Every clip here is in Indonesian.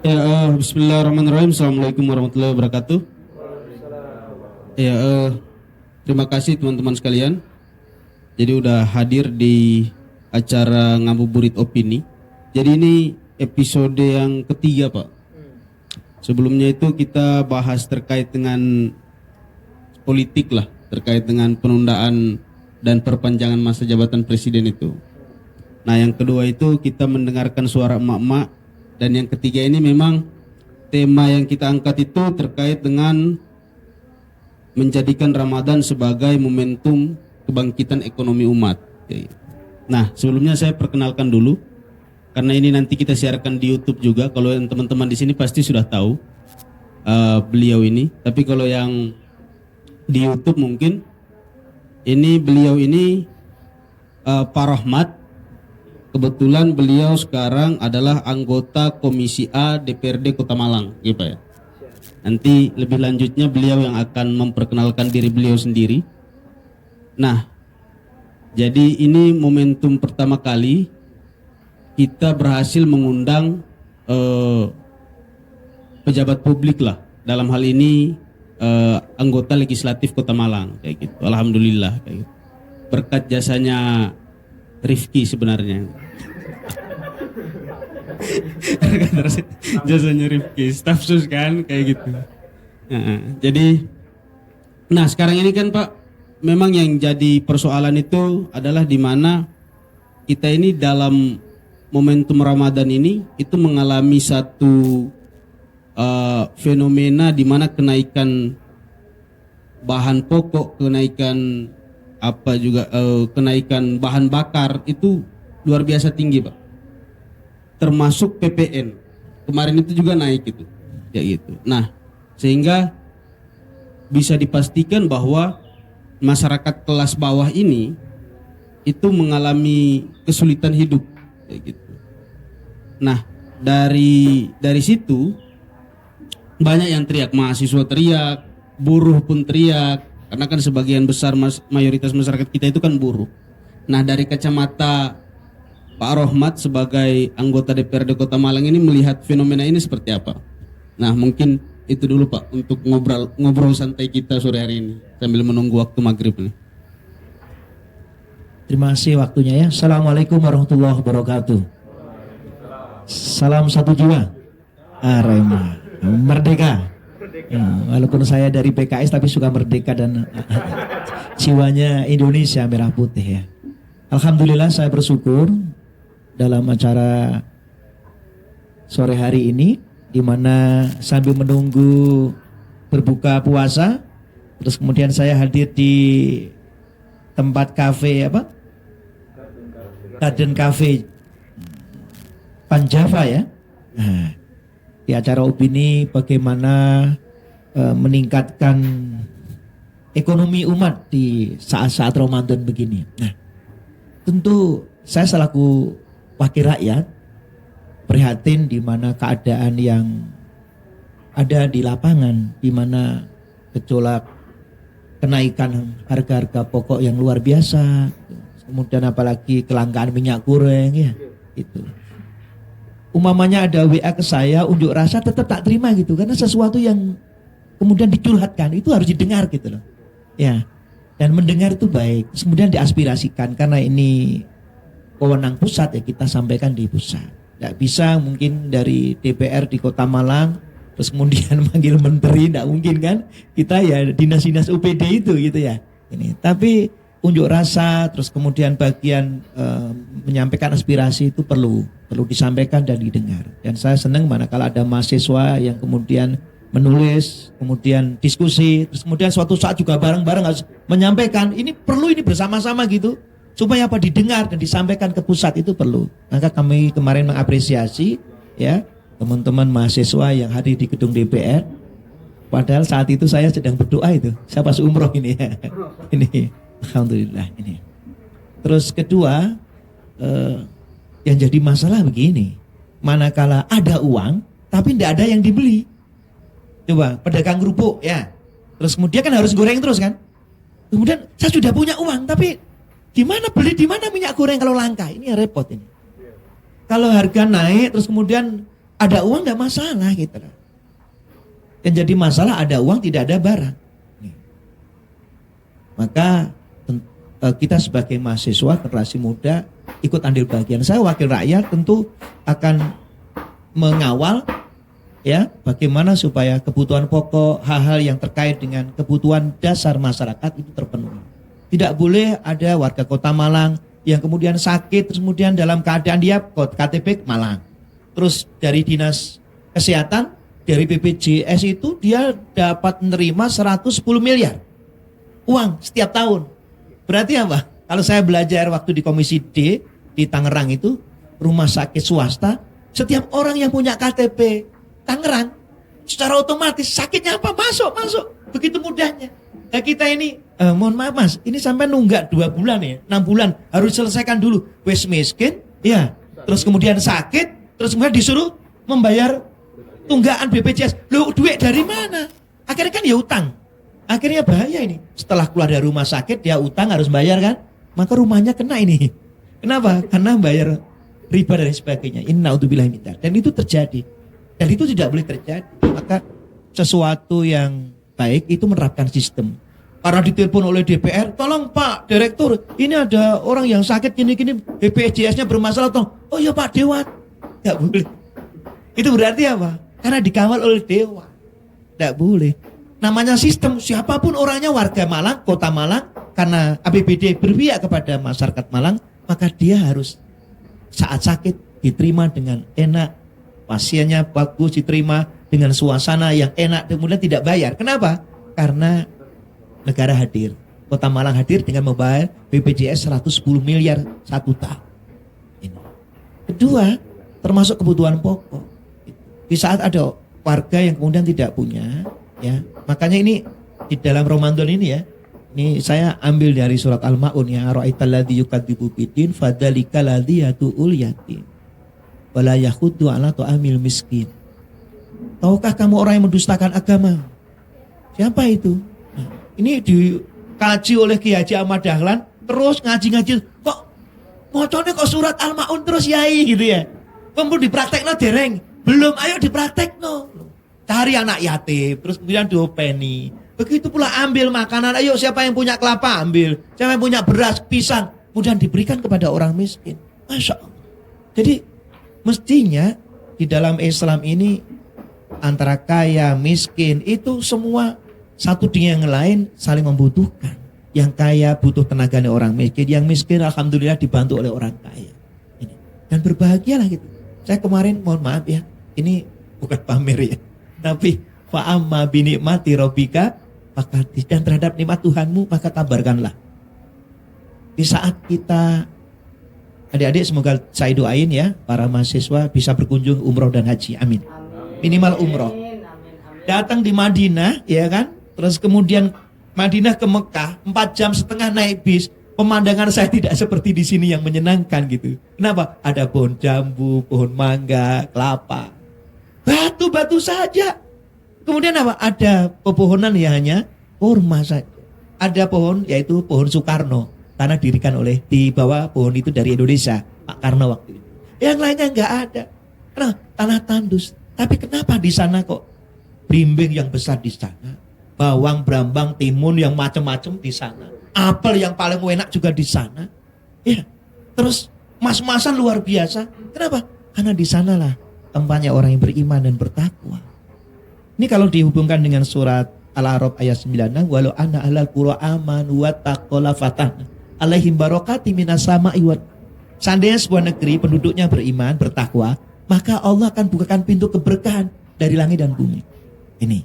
Bismillahirrahmanirrahim. Assalamualaikum warahmatullahi wabarakatuh. Ya, terima kasih teman-teman sekalian. Jadi udah hadir di acara ngabuburit opini. Jadi ini episode yang ketiga, Pak. Sebelumnya itu kita bahas terkait dengan politik lah, terkait dengan penundaan dan perpanjangan masa jabatan presiden itu. Nah, yang kedua itu kita mendengarkan suara emak-emak. Dan yang ketiga ini memang tema yang kita angkat itu terkait dengan menjadikan Ramadan sebagai momentum kebangkitan ekonomi umat. Nah, sebelumnya saya perkenalkan dulu, karena ini nanti kita siarkan di YouTube juga. Kalau yang teman-teman di sini pasti sudah tahu beliau ini. Tapi kalau yang di YouTube mungkin beliau ini Pak Rahmat. Kebetulan beliau sekarang adalah anggota Komisi A DPRD Kota Malang, gitu ya. Nanti lebih lanjutnya beliau yang akan memperkenalkan diri beliau sendiri. Nah, jadi ini momentum pertama kali kita berhasil mengundang pejabat publik lah. Dalam hal ini anggota legislatif Kota Malang, kayak gitu. Alhamdulillah, kayak gitu. Berkat jasanya Rifki sebenarnya. Jasanya Rifki, staf sus kan kayak gitu. Jadi, nah sekarang ini kan Pak, memang yang jadi persoalan itu adalah di mana kita ini dalam momentum Ramadan ini itu mengalami satu fenomena di mana kenaikan bahan pokok, kenaikan kenaikan bahan bakar itu luar biasa tinggi, Pak. Termasuk PPN. Kemarin itu juga naik itu. Ya gitu. Nah, sehingga bisa dipastikan bahwa masyarakat kelas bawah ini itu mengalami kesulitan hidup, kayak gitu. Nah, dari situ banyak yang teriak, mahasiswa teriak, buruh pun teriak. Karena kan sebagian besar mayoritas masyarakat kita itu kan buruh. Nah, dari kacamata Pak Rohmat sebagai anggota DPRD Kota Malang ini melihat fenomena ini seperti apa? Nah, mungkin itu dulu Pak untuk ngobrol santai kita sore hari ini sambil menunggu waktu maghrib nih. Terima kasih waktunya ya. Assalamualaikum warahmatullahi wabarakatuh. Salam satu jiwa. Arema Merdeka. Walaupun saya dari PKS tapi suka merdeka dan jiwanya Indonesia merah putih ya. Alhamdulillah saya bersyukur dalam acara sore hari ini di mana sambil menunggu berbuka puasa, terus kemudian saya hadir di tempat kafe Garden Cafe Panjava ya. Nah, di acara opini bagaimana meningkatkan ekonomi umat di saat-saat Ramadan begini. Nah, tentu saya selaku wakil rakyat prihatin di mana keadaan yang ada di lapangan, di mana gejolak kenaikan harga-harga pokok yang luar biasa, kemudian apalagi kelangkaan minyak goreng ya, itu. Umamanya ada WA ke saya, unjuk rasa tetap tak terima gitu, karena sesuatu yang kemudian dicurhatkan itu harus didengar gitu loh. Ya. Dan mendengar itu baik. Terus kemudian diaspirasikan karena ini wewenang pusat ya kita sampaikan di pusat. Tidak bisa mungkin dari DPR di Kota Malang terus kemudian manggil menteri, tidak mungkin kan? Kita ya dinas-dinas UPD itu gitu ya. Ini. Tapi unjuk rasa terus kemudian bagian menyampaikan aspirasi itu perlu disampaikan dan didengar. Dan saya senang manakala ada mahasiswa yang kemudian menulis, kemudian diskusi, terus kemudian suatu saat juga bareng-bareng harus menyampaikan ini perlu ini bersama-sama gitu supaya apa didengar dan disampaikan ke pusat itu perlu. Maka kami kemarin mengapresiasi ya teman-teman mahasiswa yang hadir di gedung DPR. Padahal saat itu saya sedang berdoa itu. Saya pas umroh ini ya. Ini alhamdulillah ini. Terus kedua yang jadi masalah begini. Manakala ada uang tapi tidak ada yang dibeli. Coba pedagang kerupuk ya. Terus kemudian kan harus goreng terus kan. Kemudian saya sudah punya uang tapi di mana beli, di mana minyak goreng kalau langka? Ini repot ini. Kalau harga naik terus kemudian Ada uang tidak masalah gitu. Yang jadi masalah ada uang tidak ada barang. Maka kita sebagai mahasiswa generasi muda ikut andil bagian. Saya wakil rakyat tentu akan mengawal ya bagaimana supaya kebutuhan pokok, hal-hal yang terkait dengan kebutuhan dasar masyarakat itu terpenuhi. Tidak boleh ada warga Kota Malang yang kemudian sakit terus kemudian dalam keadaan dia KTP Malang. Terus dari dinas kesehatan, dari BPJS itu dia dapat menerima 110 miliar uang setiap tahun. Berarti apa? Kalau saya belajar waktu di Komisi D di Tangerang itu, rumah sakit swasta, setiap orang yang punya KTP Tangerang secara otomatis sakitnya apa? Masuk. Begitu mudahnya. Nah kita ini, mohon maaf mas, ini sampai nunggak 2 bulan ya, 6 bulan harus selesaikan dulu. Wes miskin, ya. Terus kemudian sakit, terus kemudian disuruh membayar tunggakan BPJS. Loh duit dari mana? Akhirnya kan ya utang. Akhirnya bahaya ini. Setelah keluar dari rumah sakit dia utang harus bayar kan? Maka rumahnya kena ini. Kenapa? Karena bayar riba dan sebagainya. Inna'udzubillahi min dzalik. Dan itu terjadi. Dan itu tidak boleh terjadi. Maka sesuatu yang baik itu menerapkan sistem. Karena ditelepon oleh DPR, tolong Pak Direktur, ini ada orang yang sakit gini-gini, BPJS-nya bermasalah, tolong. Oh ya Pak Dewan. Tidak boleh. Itu berarti apa? Karena dikawal oleh Dewan. Tidak boleh. Namanya sistem, siapapun orangnya warga Malang, Kota Malang, karena APBD berpihak kepada masyarakat Malang, maka dia harus saat sakit diterima dengan enak, pasiennya bagus diterima dengan suasana yang enak, kemudian tidak bayar. Kenapa? Karena negara hadir, Kota Malang hadir dengan membayar BPJS 110 miliar 1 tahun. Ini. Kedua, termasuk kebutuhan pokok. Di saat ada warga yang kemudian tidak punya, ya, makanya ini di dalam Ramadan ini ya, ini saya ambil dari surat Al-Maun ya, ara'aital ladzi yukadzibu biddin fadzalika ladzi yatu'ul yatim wala yakhuddu 'ala ta'amil miskin. Tahukah kamu orang yang mendustakan agama? Siapa itu? Nah, ini dikaji oleh Ki Haji Ahmad Dahlan, terus ngaji-ngaji, kok mocone kok surat Al-Maun terus yai gitu ya. Kemudian dipraktekno dereng. Belum, ayo dipraktekno. Cari anak yatim, terus kemudian diopeni. Begitu pula ambil makanan, ayo siapa yang punya kelapa ambil, siapa yang punya beras, pisang, kemudian diberikan kepada orang miskin. Masya Allah. Jadi mestinya di dalam Islam ini antara kaya, miskin itu semua satu dengan yang lain saling membutuhkan. Yang kaya butuh tenaganya orang miskin, yang miskin alhamdulillah dibantu oleh orang kaya. Ini. Dan berbahagialah gitu. Saya kemarin mohon maaf ya, ini bukan pamer ya, tapi fa'amma binikmati rabbika fakadis, dan terhadap nikmat Tuhanmu maka kabarkanlah. Di saat kita, adik-adik semoga saya doain ya, para mahasiswa bisa berkunjung umroh dan haji, amin. Minimal umroh. Datang di Madinah ya kan, terus kemudian Madinah ke Mekah 4,5 jam naik bis. Pemandangan saya tidak seperti di sini yang menyenangkan gitu. Kenapa? Ada pohon jambu, pohon mangga, kelapa, batu-batu saja. Kemudian apa? Ada pepohonan ya hanya kurma saja. Ada pohon yaitu pohon Soekarno, karena dirikan oleh di bawah pohon itu dari Indonesia, Pak Karno waktu itu. Yang lainnya nggak ada. Karena tanah tandus. Tapi kenapa di sana kok belimbing yang besar di sana, bawang, brambang, timun yang macam-macam di sana, apel yang paling enak juga di sana. Ya, terus mas-masan luar biasa. Kenapa? Karena di sanalah tempatnya orang yang beriman dan bertakwa. Ini kalau dihubungkan dengan surat Al-A'raf ayat 9, walau anna ahlal qura amanu wattaqaw lafatahna alaihim barakatim minas sama'i wal. Seandainya sebuah negeri penduduknya beriman, bertakwa, maka Allah akan bukakan pintu keberkahan dari langit dan bumi. Ini.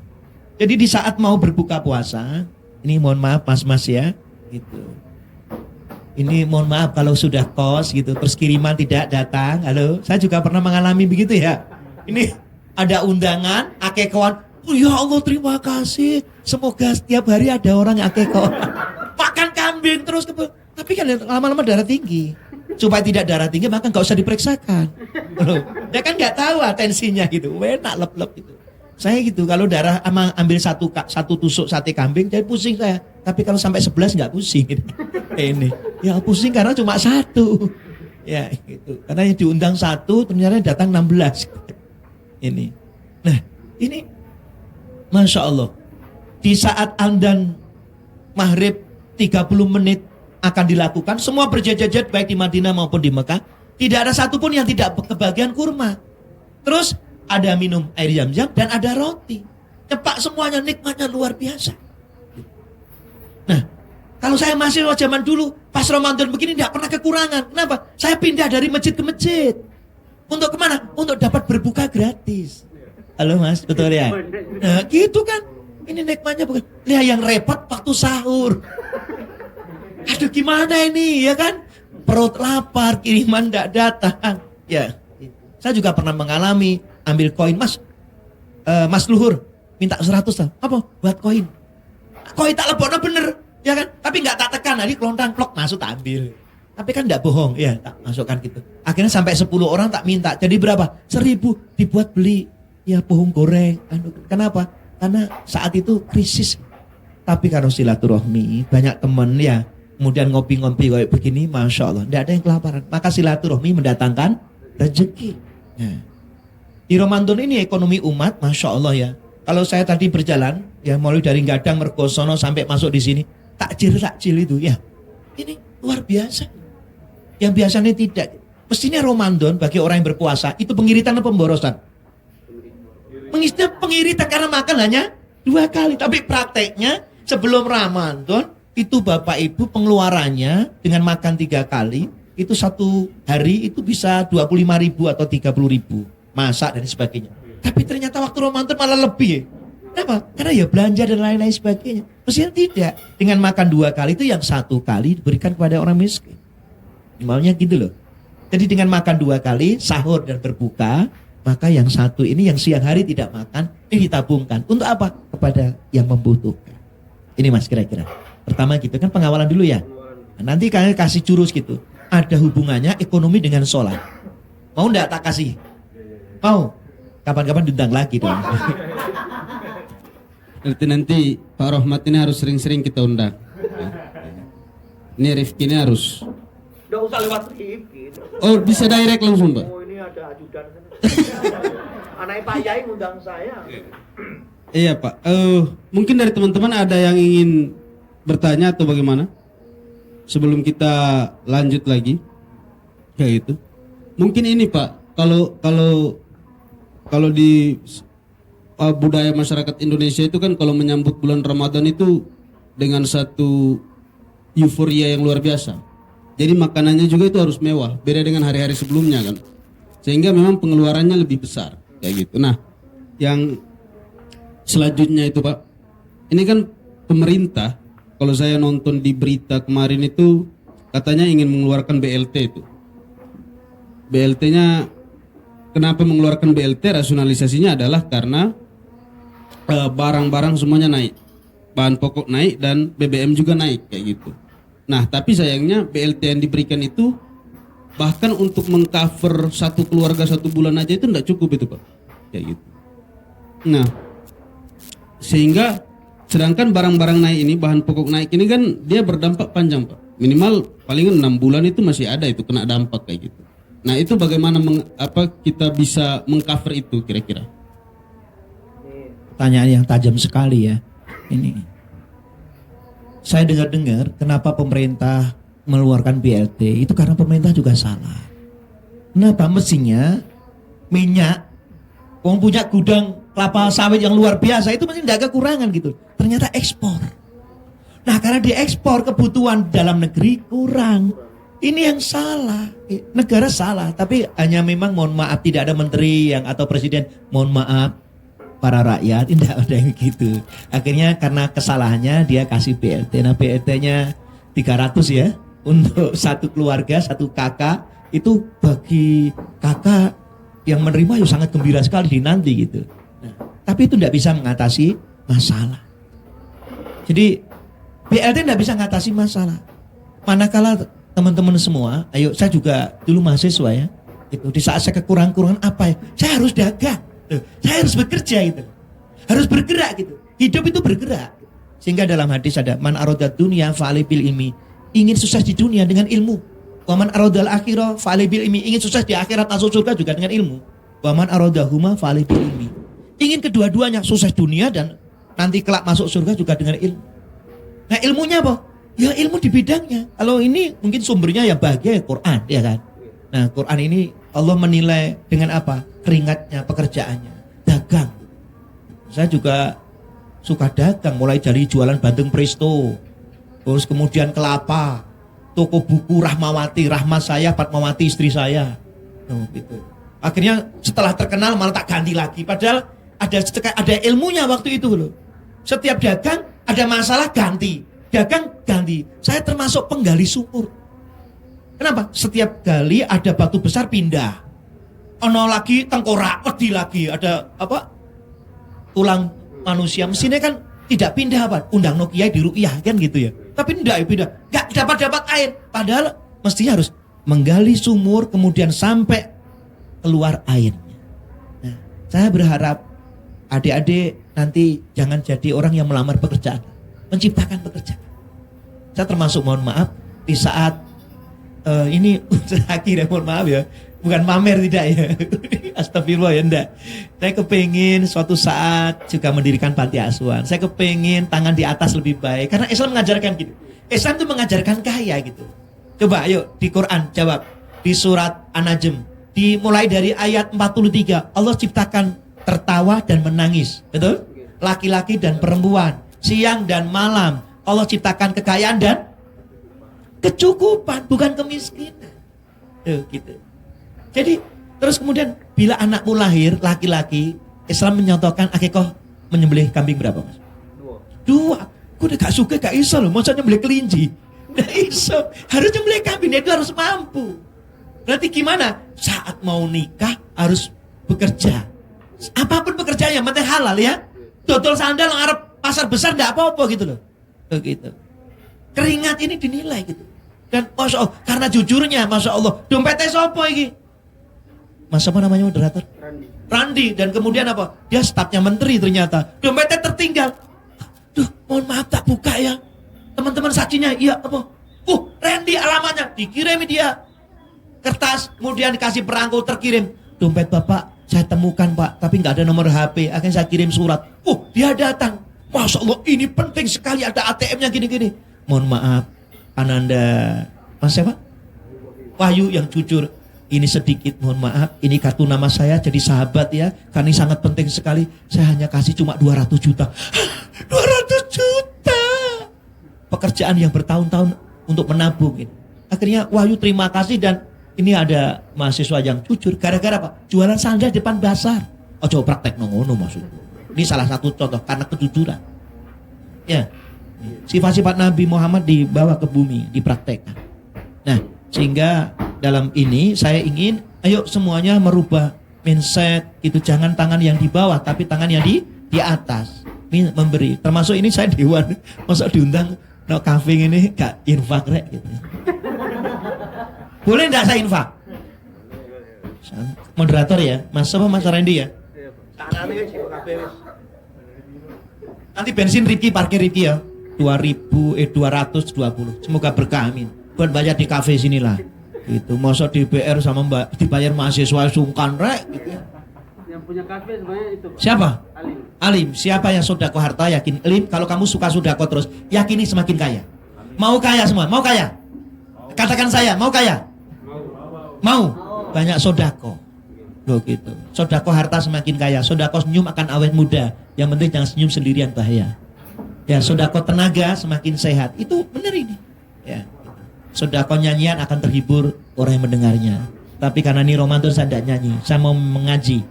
Jadi di saat mau berbuka puasa, ini mohon maaf mas-mas ya, gitu. Ini mohon maaf kalau sudah kos gitu, terus kiriman tidak datang. Halo, saya juga pernah mengalami begitu ya. Ini ada undangan, akekawan. Oh ya Allah terima kasih. Semoga setiap hari ada orang yang akekawan. Makan kambing terus. Tapi kan lama-lama darah tinggi. Supaya tidak darah tinggi maka nggak usah diperiksakan. Loh, dia kan nggak tahu tensinya gitu. Enak lep-lep gitu. Saya gitu, kalau darah ambil satu tusuk sate kambing, jadi pusing saya. Tapi kalau sampai 11 nggak pusing. Gitu. Ini, ya pusing karena cuma 1. Ya gitu. Karena yang diundang 1, ternyata datang 16. Ini. Nah, ini Masya Allah. Di saat adzan maghrib 30 menit akan dilakukan, semua berjajar baik di Madinah maupun di Mekah. Tidak ada satupun yang tidak kebagian kurma. Terus ada minum air zam-zam dan ada roti. Cepak semuanya, nikmatnya luar biasa. Nah, kalau saya masih zaman dulu, pas Ramadan begini tidak pernah kekurangan. Kenapa? Saya pindah dari masjid ke masjid. Untuk kemana? Untuk dapat berbuka gratis. Halo Mas, betul ya? Nah gitu kan. Ini nikmatnya bukan. Lihat yang repot waktu sahur. Aduh gimana ini ya kan? Perut lapar, kiriman tidak datang. Ya, saya juga pernah mengalami ambil koin. Mas Luhur minta 100 lah. Apa? Buat koin. Koin tak leboknya bener. Ya kan? Tapi nggak tak tekan. Nanti kelontang plok masuk tak ambil. Tapi kan nggak bohong. Ya tak masukkan gitu. Akhirnya sampai 10 orang tak minta. Jadi berapa? 1000 dibuat beli. Ya pohon goreng. Kenapa? Karena saat itu krisis. Tapi kalau silaturahmi, banyak teman ya. Kemudian ngopi-ngopi kayak begini, Masya Allah. Tidak ada yang kelaparan. Maka silaturahmi mendatangkan rezeki. Nah, di Ramadan ini ekonomi umat, Masya Allah ya. Kalau saya tadi berjalan, ya mulai dari Gadang, Mergosono sampai masuk di sini, takjil itu ya. Ini luar biasa. Yang biasanya tidak. Mestinya Ramadan bagi orang yang berpuasa, itu pengiritan atau pemborosan? Pengiritan karena makan hanya 2 kali. Tapi prakteknya sebelum Ramadan, itu Bapak Ibu pengeluarannya dengan makan 3 kali, itu satu hari itu bisa 25.000 atau 30.000. Masak dan sebagainya. Tapi ternyata waktu Ramadan malah lebih. Kenapa? Karena ya belanja dan lain-lain sebagainya. Mestinya tidak. Dengan makan 2 kali itu yang 1 kali diberikan kepada orang miskin. Maunya gitu loh. Jadi dengan makan 2 kali, sahur dan berbuka, maka yang 1 ini yang siang hari tidak makan, ini ditabungkan. Untuk apa? Kepada yang membutuhkan. Ini Mas kira-kira. Pertama gitu kan pengawalan dulu ya. Nah, nanti kalian kasih jurus gitu. Ada hubungannya ekonomi dengan sholat. Mau enggak tak kasih? Mau? Kapan-kapan diundang lagi dong. Berarti nanti Pak Rohmat ini harus sering-sering kita undang. Ini Rifki ini harus. Nggak usah lewat Rifki. Oh bisa direct langsung Pak? Oh ini ada ajudan. Anaknya Pak Yai ngundang saya. Iya Pak. Mungkin dari teman-teman ada yang ingin bertanya atau bagaimana? Sebelum kita lanjut lagi. Kayak gitu. Mungkin ini Pak, kalau di budaya masyarakat Indonesia itu kan kalau menyambut bulan Ramadan itu dengan satu euforia yang luar biasa. Jadi makanannya juga itu harus mewah, beda dengan hari-hari sebelumnya kan. Sehingga memang pengeluarannya lebih besar kayak gitu. Nah, yang selanjutnya itu Pak, ini kan pemerintah, kalau saya nonton di berita kemarin itu katanya ingin mengeluarkan BLT itu. BLT-nya, kenapa mengeluarkan BLT? Rasionalisasinya adalah karena barang-barang semuanya naik, bahan pokok naik dan BBM juga naik kayak gitu. Nah tapi sayangnya BLT yang diberikan itu bahkan untuk mengcover satu keluarga 1 bulan aja itu tidak cukup itu Pak, kayak gitu. Nah sehingga sedangkan barang-barang naik ini, bahan pokok naik ini kan dia berdampak panjang Pak, minimal paling 6 bulan itu masih ada itu kena dampak kayak gitu. Nah itu bagaimana kita bisa mengcover itu kira-kira? Pertanyaan yang tajam sekali ya. Ini saya dengar-dengar kenapa pemerintah mengeluarkan BLT itu karena pemerintah juga salah. Kenapa? Mestinya minyak, orang punya gudang kelapa sawit yang luar biasa itu mesti tidak kekurangan gitu. Ternyata ekspor. Nah karena diekspor kebutuhan dalam negeri kurang. Ini yang salah. Negara salah. Tapi hanya memang mohon maaf tidak ada menteri yang atau presiden mohon maaf. Para rakyat tidak ada yang gitu. Akhirnya karena kesalahannya dia kasih BLT. Nah BLT-nya 300 ya. Untuk satu keluarga, satu kakak. Itu bagi kakak yang menerima ya sangat gembira sekali dinanti gitu. Nah, tapi itu tidak bisa mengatasi masalah. Jadi BLT tidak bisa mengatasi masalah. Manakala teman-teman semua, ayo saya juga dulu mahasiswa ya. Itu di saat saya kekurangan apa ya? Saya harus dagang. Saya harus bekerja gitu. Harus bergerak gitu. Hidup itu bergerak. Sehingga dalam hadis ada man arodat dunia fa'ali bil ilmi. Ingin sukses di dunia dengan ilmu. Wa man arodal akhirah fa'ali bil ilmi. Ingin sukses di akhirat masuk surga juga dengan ilmu. Waman aradahuma fa'alih bil ilmi. Ingin kedua-duanya sukses dunia dan nanti kelak masuk surga juga dengan ilmu. Nah ilmunya apa? Ya ilmu di bidangnya. Kalau ini mungkin sumbernya ya bahagia ya Quran, ya kan? Nah Quran ini Allah menilai dengan apa? Keringatnya, pekerjaannya, dagang. Saya juga suka dagang, mulai dari jualan bandeng presto, terus kemudian kelapa, toko buku Rahmawati, Rahmat saya, Fatmawati istri saya. Gitu. Akhirnya setelah terkenal malah tak ganti lagi. Padahal ada ilmunya waktu itu loh. Setiap dagang ada masalah ganti, dagang ganti. Saya termasuk penggali sumur. Kenapa? Setiap gali ada batu besar pindah. Ono lagi tengkorak, wedi lagi. Ada apa? Tulang manusia. Mesinnya kan tidak pindah apa? Undang Nokia di ru'yah kan gitu ya. Tapi tidak pindah. Gak dapat air. Padahal mestinya harus menggali sumur kemudian sampai keluar airnya. Nah, saya berharap adik-adik nanti jangan jadi orang yang melamar pekerjaan, menciptakan pekerjaan. Saya termasuk mohon maaf di saat ini akhirnya mohon maaf ya, bukan pamer tidak ya, astagfirullah ya enggak. Saya kepingin suatu saat juga mendirikan panti asuhan. Saya kepingin tangan di atas lebih baik karena Islam mengajarkan gitu. Islam itu mengajarkan kaya gitu. Coba ayo di Quran jawab di surat An-Najm dimulai dari ayat 43 Allah ciptakan tertawa dan menangis, betul? Laki-laki dan perempuan, siang dan malam. Allah ciptakan kekayaan dan kecukupan, bukan kemiskinan. Tuh, gitu. Jadi terus kemudian bila anakmu lahir laki-laki, Islam menyontohkan akikah menyembelih kambing berapa mas? Dua. Gue udah gak suka gak iso loh, maksudnya nyembelih kelinci. Gak iso, harus nyembelih kambing, itu harus mampu. Berarti gimana? Saat mau nikah harus bekerja. Apapun pekerjaan yang penting halal ya. Dodol sandal ngarep pasar besar enggak apa-apa gitu loh. Begitu. Keringat ini dinilai gitu. Dan Masya Allah, karena jujurnya Masya Allah, dompetnya sopo iki? Mas apa namanya moderator? Randi. Dan kemudian apa? Dia stafnya menteri ternyata. Dompetnya tertinggal. Duh, mohon maaf tak buka ya. Teman-teman saksinya, iya apa? Randy alamatnya. Dikirimi dia. Kertas, kemudian dikasih perangko terkirim. Dompet bapak saya temukan pak, tapi nggak ada nomor HP. Akhirnya saya kirim surat. Dia datang. Masya Allah, ini penting sekali ada ATM-nya gini-gini. Mohon maaf, Ananda, Mas siapa? Wahyu yang jujur. Ini sedikit, mohon maaf. Ini kartu nama saya jadi sahabat ya. Karena ini sangat penting sekali. Saya hanya kasih cuma 200 juta. 200 juta. Pekerjaan yang bertahun-tahun untuk menabung. Akhirnya Wahyu terima kasih dan ini ada mahasiswa yang jujur. Gara-gara apa? Jualan sandal depan pasar. Coba praktek nongono maksudnya. Ini salah satu contoh karena kejujuran. Ya, sifat-sifat Nabi Muhammad dibawa ke bumi, dipraktekkan. Nah, sehingga dalam ini saya ingin, ayo semuanya merubah mindset. Itu jangan tangan yang di bawah, tapi tangan yang di atas. Ini memberi. Termasuk ini saya dewan, masuk diundang no cafe ini gak infak rek gitu. Boleh enggak saya infak? Moderator ya, Mas apa Mas Randy ya? Nanti bensin Riki parkir Riki ya. 220. Semoga berkah amin. Buat bayar di kafe sinilah. Gitu. Masa DPR sama Mbak dibayar mahasiswa sungkan rek gitu ya. Yang punya kafe sebenarnya itu Pak. Siapa? Alim. Alim. Siapa yang sodako harta yakin? Alim, kalau kamu suka sodako terus, yakini semakin kaya. Mau kaya semua? Mau kaya? Katakan saya, mau kaya? Mau? Banyak sodako. Loh gitu. Sodako harta semakin kaya. Sodako senyum akan awet muda. Yang penting jangan senyum sendirian, bahaya. Ya, sodako tenaga semakin sehat. Itu benar ini. Ya. Sodako nyanyian akan terhibur orang yang mendengarnya. Tapi karena ini Ramadan saya tidak nyanyi. Saya mau mengaji.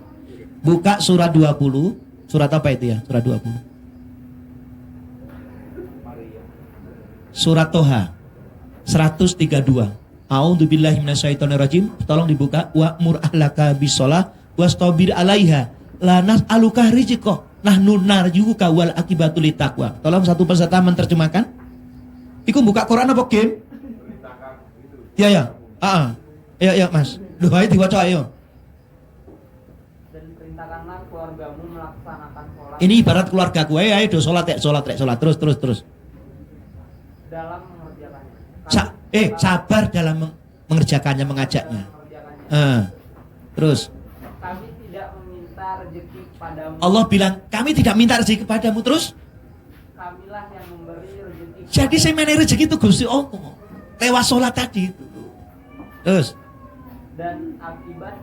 Buka surat 20. Surat apa itu ya? Surat 20. Surat Toha 132. A'udzubillahi minasyaitonirrajim. Tolong dibuka. Wa'mur ahlaka bisolah wastabir 'alaiha. La nas'aluka rizqa. Nahnu narjuka wal akibatul taqwa. Tolong satu peserta menerjemahkan. Iku buka Quran apa game? Ya. Ya Mas. Doa diwaca ayo. Dan perintahkanlah keluargamu melaksanakan sholat. Ini ibarat keluarga gue, ayo do sholat terus. Dalam mengerjakannya. Sabar dalam mengerjakannya, mengajaknya. Terus. Kami padamu. Allah bilang, kami tidak minta rezeki kepadamu. Terus, Kamilah yang memberi rezeki. jadi saya menehi rezeki itu Gusti Allah. Lewat sholat tadi itu. Terus, Dan akibat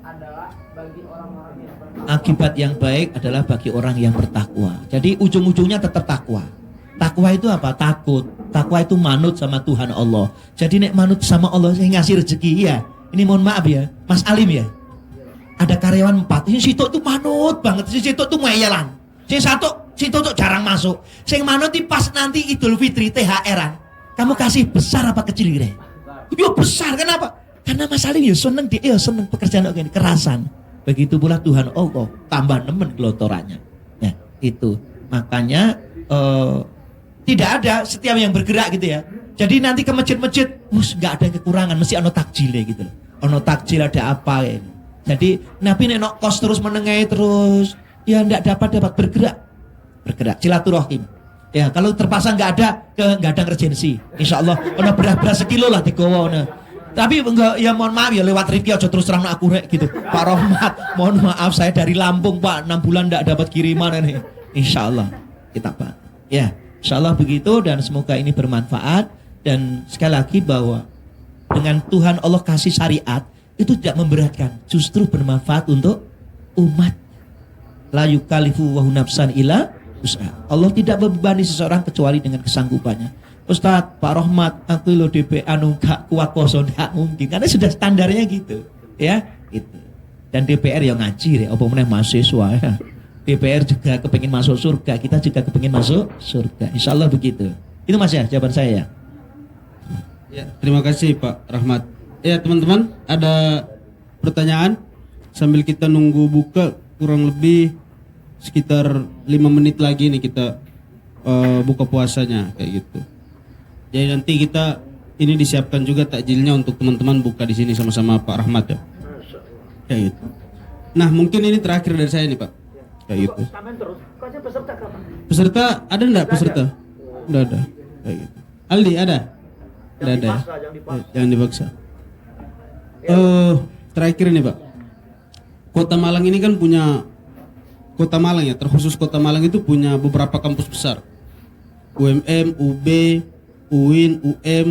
adalah bagi orang-orang yang bertakwa. akibat yang baik adalah bagi orang yang bertakwa. Jadi ujung-ujungnya tetap takwa. Takwa itu apa? Takut. Takwa itu manut sama Tuhan Allah. Jadi nek manut sama Allah saya ngasih rezeki ya. Ini mohon maaf ya, Mas Alim ya. Ada karyawan 4. Ini situ tuh manut banget. Si situ tuh meyelan. Situ tuh jarang masuk. Sing manut di pas nanti Idul Fitri THR-an. Kamu kasih besar apa kecil gitu? Yo besar. Kenapa? Karena Mas Alim ya seneng dia, ya seneng pekerjaan kayak ini, kerasan. Begitu pula Tuhan Allah tambah nemen gelotorannya. Ya, itu. Makanya tidak ada setiap yang bergerak gitu ya. Jadi nanti ke masjid-masjid, nggak ada kekurangan, mesti ono takjile gitu loh. Ono takjil ada apa ya. Jadi Nabi nek kos terus menengai terus, ya nggak dapat bergerak silaturahim. Ya kalau terpasang nggak ada urgensi. Insya Allah ono beras sekilo lah digowo ono. Tapi enggak, ya mohon maaf ya lewat Rifki aja terus terang aku rek gitu. Pak Rohmat, mohon maaf saya dari Lampung Pak, 6 bulan nggak dapat kiriman ini. Insya Allah kita Pak. Ya, insya Allah begitu dan semoga ini bermanfaat dan sekali lagi bahwa dengan Tuhan Allah kasih syariat itu tidak memberatkan, justru bermanfaat untuk umat. La yukallifu wa nafsan illa wus'aha. Allah tidak membebani seseorang kecuali dengan kesanggupannya. Ustadz, Pak Rohmat, aku lo DP gak kuat poso, gak mungkin. Karena sudah standarnya gitu, ya, gitu. Dan DPR yang ngaji, ya, apa meneh mahasiswa, ya. DPR juga kepengin masuk surga, kita juga kepengin masuk surga. Insya Allah begitu. Itu Mas ya, jawaban saya ya. Ya, terima kasih Pak Rahmat. Ya teman-teman, ada pertanyaan sambil kita nunggu buka kurang lebih sekitar 5 menit lagi nih kita buka puasanya kayak gitu. Jadi nanti kita ini disiapkan juga takjilnya untuk teman-teman buka di sini sama-sama Pak Rahmat ya. Kayak gitu. Nah mungkin ini terakhir dari saya nih Pak. Kayak gitu. Samen terus. Kok aja peserta kapan? Peserta ada enggak peserta? Enggak ada. Kayak gitu. Aldi ada? Enggak ada. Jangan dipaksa. Terakhir ini Pak. Kota Malang ini kan punya Kota Malang ya, terkhusus Kota Malang itu punya beberapa kampus besar. UMM, UB, UIN, UM,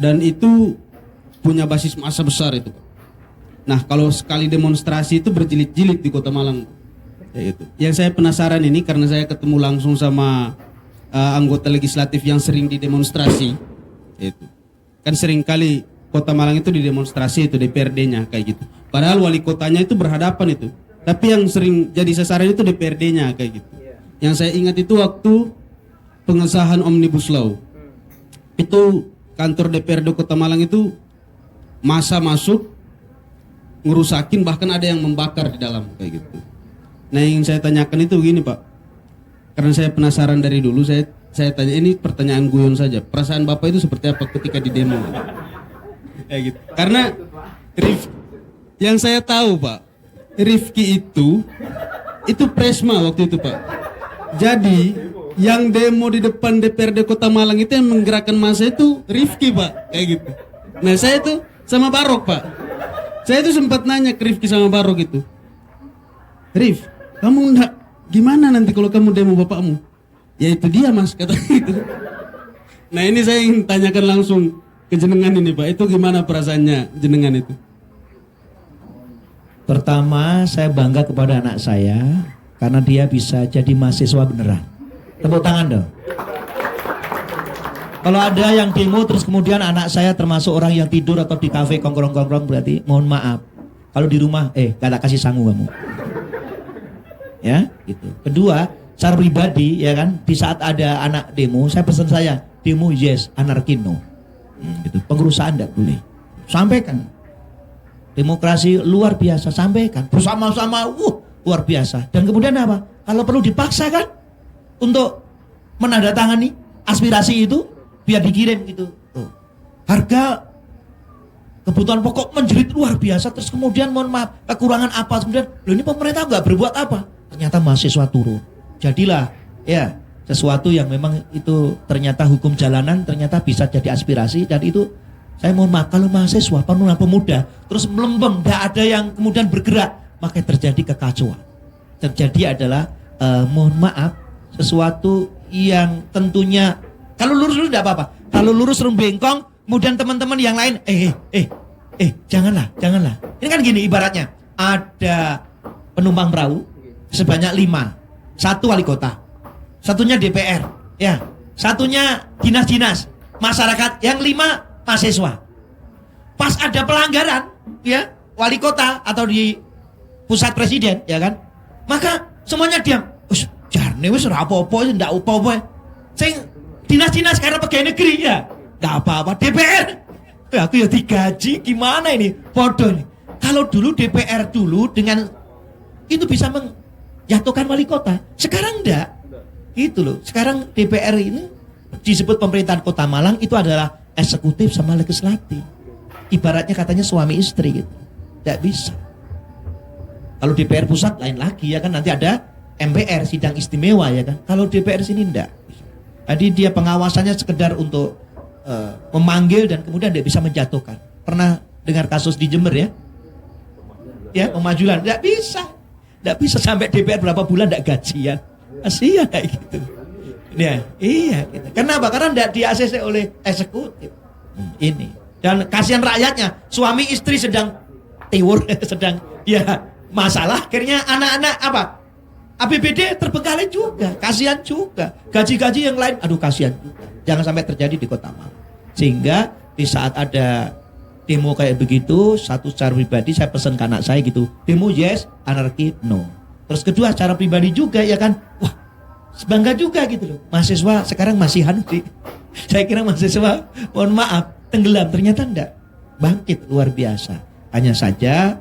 dan itu punya basis massa besar itu. Nah kalau sekali demonstrasi itu berjilid-jilid di Kota Malang. Ya itu. Yang saya penasaran ini karena saya ketemu langsung sama anggota legislatif yang sering didemonstrasi. Itu kan sering kali Kota Malang itu didemonstrasi itu DPRD-nya kayak gitu. Padahal wali kotanya itu berhadapan itu. Tapi yang sering jadi sasaran itu DPRD-nya kayak gitu. Yang saya ingat itu waktu pengesahan Omnibus Law. Itu kantor DPRD Kota Malang itu massa masuk ngerusakin, bahkan ada yang membakar di dalam kayak gitu. Nah yang saya tanyakan itu begini Pak, karena saya penasaran dari dulu, saya tanya, ini pertanyaan guyon saja, perasaan Bapak itu seperti apa ketika di demo kayak gitu. Karena yang saya tahu Pak, Rifki itu Presma waktu itu Pak. Jadi yang demo di depan DPRD Kota Malang itu yang menggerakkan massa itu Rifki Pak, kayak gitu. Nah saya itu sama Barok Pak. Saya itu sempat nanya ke Rifki sama Barok itu, Rif, kamu enggak gimana nanti kalau kamu demo bapakmu? Ya itu dia Mas, kata gitu. Nah ini saya ingin tanyakan langsung ke jenengan ini Pak, itu gimana perasaannya jenengan itu? Pertama saya bangga kepada anak saya karena dia bisa jadi mahasiswa beneran. Tepuk tangan dong. Kalau ada yang demo terus kemudian anak saya termasuk orang yang tidur atau di kafe kongkrong-kongkrong, berarti mohon maaf. Kalau di rumah gak tak kasih sangu kamu. Ya, gitu. Kedua, secara pribadi ya kan, di saat ada anak demo, saya pesan saya, demo yes, anarki no. Gitu. Pengerusakan enggak boleh. Sampaikan. Demokrasi luar biasa, sampaikan. Bersama-sama, luar biasa. Dan kemudian apa? Kalau perlu dipaksakan untuk menandatangani aspirasi itu biar dikirim gitu. Harga kebutuhan pokok menjerit luar biasa, terus kemudian mohon maaf kekurangan apa, kemudian loh ini pemerintah nggak berbuat apa, ternyata mahasiswa turun. Jadilah ya sesuatu yang memang itu ternyata hukum jalanan ternyata bisa jadi aspirasi. Dan itu saya mohon maaf kalau mahasiswa pemuda terus melempem, nggak ada yang kemudian bergerak, maka terjadi kekacauan. Terjadi adalah mohon maaf, sesuatu yang tentunya kalau lurus tidak apa-apa. Kalau lurus bengkong, kemudian teman-teman yang lain janganlah. Ini kan gini ibaratnya, ada penumpang perahu sebanyak 5. 1 wali kota, satunya DPR, ya, satunya dinas-dinas, masyarakat, yang 5 mahasiswa. Pas ada pelanggaran, ya, wali kota atau di pusat presiden, ya kan, maka semuanya diam. Jarne wis ora apa-apa, ndak apa-apa. Sing dinas-dinas karena pegawai negeri ya, ndak apa-apa. DPR, aku ya digaji, gimana ini? Podo nih. Kalau dulu DPR dulu dengan itu bisa menjatuhkan wali kota, sekarang ndak. Itu loh. Sekarang DPR ini disebut pemerintahan Kota Malang itu adalah eksekutif sama legislatif. Ibaratnya katanya suami istri gitu. Tidak bisa. Kalau DPR pusat lain lagi ya kan, nanti ada MPR sidang istimewa ya kan. Kalau DPR sini enggak. Jadi dia pengawasannya sekedar untuk memanggil dan kemudian dia bisa menjatuhkan. Pernah dengar kasus di Jember ya? Ya, pemajulan. Enggak bisa. Enggak bisa sampai DPR berapa bulan enggak gajian. Kasihan kayak gitu. Ya, iya gitu. Kenapa? Karena enggak di-ACC oleh eksekutif. Ini. Dan kasihan rakyatnya, suami istri sedang tiwur, sedang ya masalah, akhirnya anak-anak apa? APBD terbengkalai juga, kasihan juga. Gaji-gaji yang lain, aduh kasihan juga. Jangan sampai terjadi di Kota Malang. Sehingga di saat ada demo kayak begitu, satu secara pribadi saya pesan ke anak saya gitu, demo yes, anarki no. Terus kedua secara pribadi juga ya kan, wah bangga juga gitu loh. Mahasiswa sekarang masih sih. Saya kira mahasiswa, mohon maaf, tenggelam, ternyata enggak, bangkit luar biasa. Hanya saja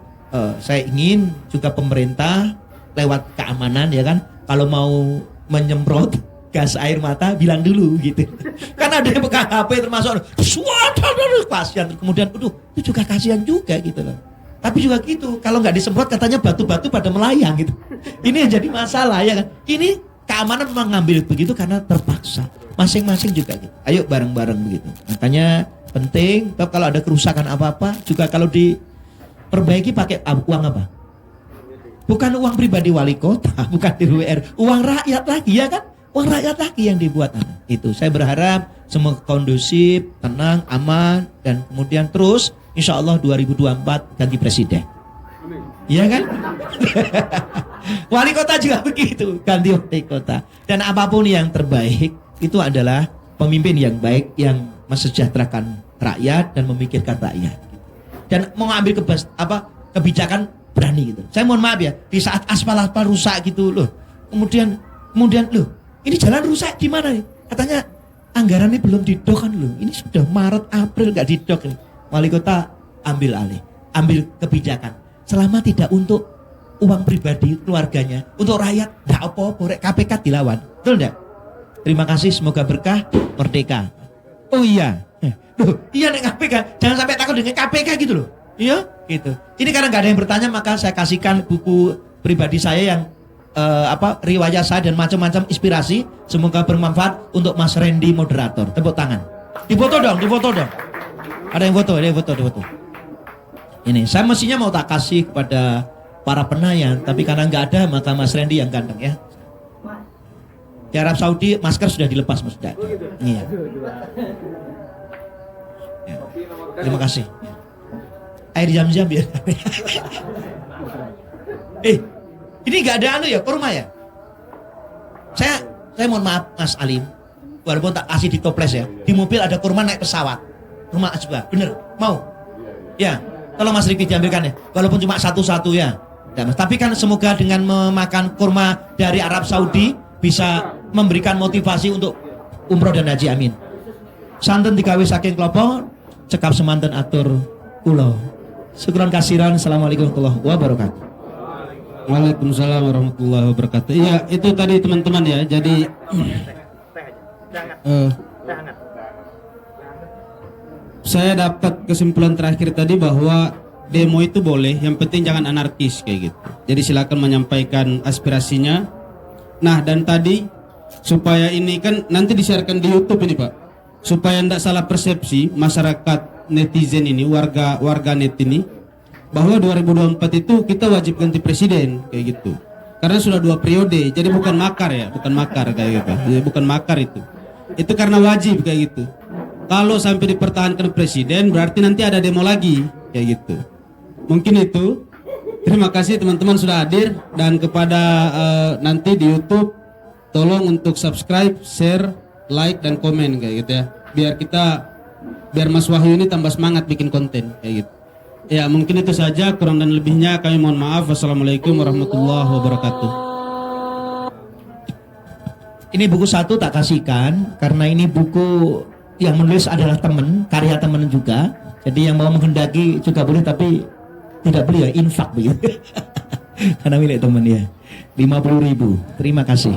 saya ingin juga pemerintah lewat keamanan ya kan, kalau mau menyemprot gas air mata bilang dulu gitu. Kan ada yang pegang HP termasuk kasihan, kemudian itu juga kasihan juga gitu loh. Tapi juga gitu, kalau nggak disemprot katanya batu-batu pada melayang gitu. Ini yang jadi masalah ya kan. Ini keamanan memang ngambil begitu karena terpaksa. Masing-masing juga gitu. Ayo bareng-bareng begitu. Makanya penting, kalau ada kerusakan apa-apa juga kalau diperbaiki pakai uang apa? Bukan uang pribadi wali kota, bukan DPR, uang rakyat lagi ya kan? Uang rakyat lagi yang dibuat. Itu saya berharap semua kondusif, tenang, aman, dan kemudian terus insya Allah 2024 ganti presiden. Iya kan? Wali kota juga begitu, ganti wali kota. Dan apapun yang terbaik itu adalah pemimpin yang baik yang mensejahterakan rakyat dan memikirkan rakyat. Dan mau ngambil kebijakan berani gitu. Saya mohon maaf ya, di saat aspal rusak gitu loh. Kemudian loh, ini jalan rusak di mana nih? Katanya anggarannya belum didok kan loh. Ini sudah Maret April nggak didok nih. Wali kota ambil alih, ambil kebijakan. Selama tidak untuk uang pribadi keluarganya, untuk rakyat enggak apa-apa, KPK dilawan. Betul enggak? Terima kasih, semoga berkah, merdeka. Oh iya. Loh, iya nek KPK, jangan sampai takut dengan KPK gitu loh. Iya, gitu. Ini karena nggak ada yang bertanya, maka saya kasihkan buku pribadi saya yang riwayat saya dan macam-macam inspirasi. Semoga bermanfaat untuk Mas Randy moderator. Tepuk tangan. Difoto dong. Ada yang foto. Ini, saya mestinya mau tak kasih kepada para penayan, tapi karena nggak ada, maka Mas Randy yang ganteng ya. Di Arab Saudi masker sudah dilepas Mas. Iya. Ya. Terima kasih. Air jam-jam ya. Ini nggak ada kurma ya? Saya mohon maaf Mas Alim, walaupun tak kasih di toples ya. Di mobil ada kurma naik pesawat. Kurma asbah, bener? Mau? Ya. Tolong Mas Riki diambilkan ya. Walaupun cuma satu-satu ya. Tapi kan semoga dengan memakan kurma dari Arab Saudi bisa memberikan motivasi untuk umroh dan haji, amin. Santen digawe saking klopo, cekap semanten atur kula. Syukron kasiran. Assalamualaikum warahmatullahi wabarakatuh. Waalaikumsalam warahmatullahi wabarakatuh. Iya, itu tadi teman-teman ya. Jadi saya dapat kesimpulan terakhir tadi bahwa demo itu boleh, yang penting jangan anarkis kayak gitu. Jadi silakan menyampaikan aspirasinya. Nah, dan tadi supaya ini kan nanti disiarkan di YouTube ini Pak, supaya tidak salah persepsi masyarakat netizen ini, warga net ini, bahwa 2024 itu kita wajib ganti presiden kayak gitu. Karena sudah 2 periode, jadi bukan makar ya, bukan makar kayak gitu. Jadi bukan makar itu. Itu karena wajib kayak gitu. Kalau sampai dipertahankan presiden berarti nanti ada demo lagi kayak gitu. Mungkin itu. Terima kasih teman-teman sudah hadir, dan kepada nanti di YouTube tolong untuk subscribe, share, like dan komen kayak gitu ya. Biar Mas Wahyu ini tambah semangat bikin konten kayak gitu. Ya, mungkin itu saja, kurang dan lebihnya kami mohon maaf. Wassalamualaikum warahmatullahi wabarakatuh. Ini buku 1 tak kasihkan karena ini buku yang menulis adalah teman, karya teman juga. Jadi yang mau menghendaki juga boleh, tapi tidak beli ya, infak begitu. Karena milik teman ya. 50.000. Terima kasih.